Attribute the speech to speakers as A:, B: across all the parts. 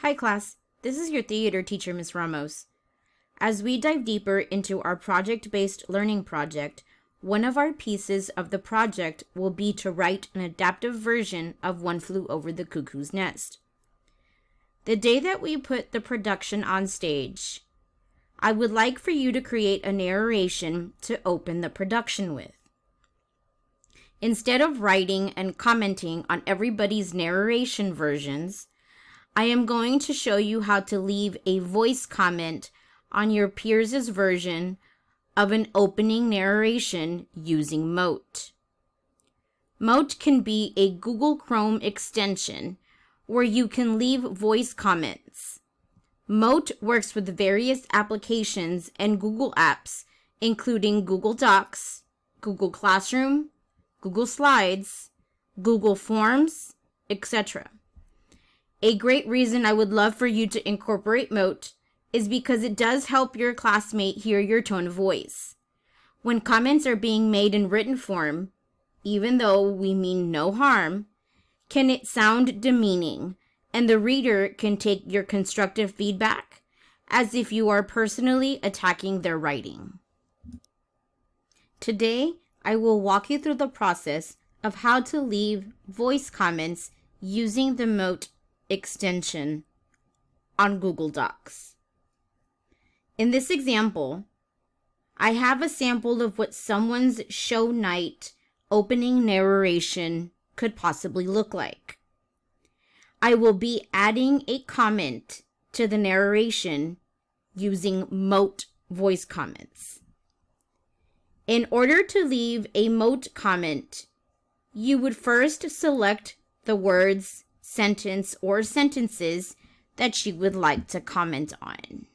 A: Hi class, this is your theater teacher, Ms. Ramos. As we dive deeper into our project-based learning project, one of our pieces of the project will be to write an adaptive version of One Flew Over the Cuckoo's Nest. The day that we put the production on stage, I would like for you to create a narration to open the production with. Instead of writing and commenting on everybody's narration versions, I am going to show you how to leave a voice comment on your peers' version of an opening narration using Mote. Mote can be a Google Chrome extension where you can leave voice comments. Mote works with various applications and Google apps, including Google Docs, Google Classroom, Google Slides, Google Forms, etc. A great reason I would love for you to incorporate Mote is because it does help your classmate hear your tone of voice. When comments are being made in written form, even though we mean no harm, can it sound demeaning, and the reader can take your constructive feedback as if you are personally attacking their writing. Today, I will walk you through the process of how to leave voice comments using the Mote extension on Google Docs. In this example, I have a sample of what someone's show night opening narration could possibly look like. I will be adding a comment to the narration using Mote voice comments. In order to leave a Mote comment, you would first select the words, sentence, or sentences that you would like to comment on.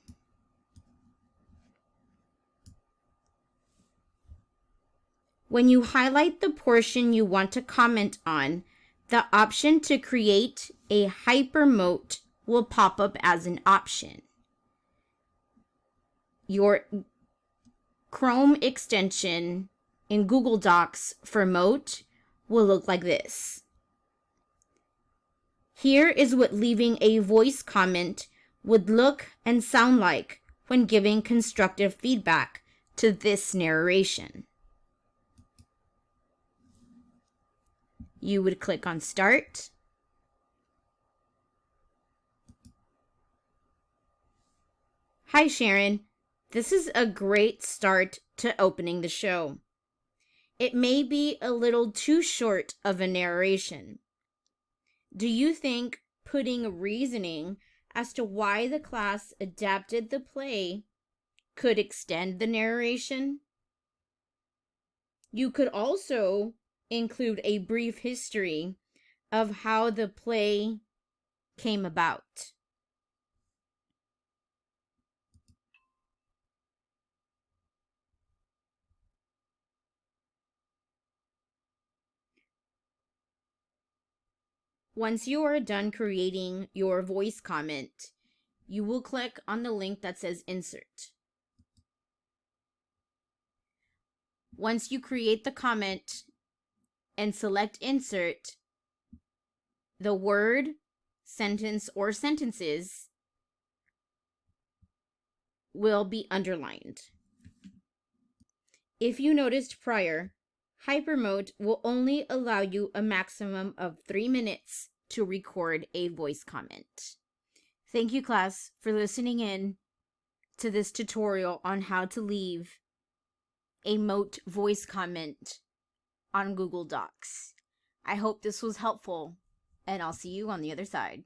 A: When you highlight the portion you want to comment on, the option to create a hypermote will pop up as an option. Your Chrome extension in Google Docs for Mote will look like this. Here is what leaving a voice comment would look and sound like when giving constructive feedback to this narration. You would click on Start. Hi Sharon, this is a great start to opening the show. It may be a little too short of a narration. Do you think putting reasoning as to why the class adapted the play could extend the narration? You could also include a brief history of how the play came about. Once you are done creating your voice comment, you will click on the link that says Insert. Once you create the comment and select Insert, the word, sentence, or sentences will be underlined. If you noticed prior, Hypermote will only allow you a maximum of 3 minutes to record a voice comment. Thank you, class, for listening in to this tutorial on how to leave a Mote voice comment on Google Docs. I hope this was helpful, and I'll see you on the other side.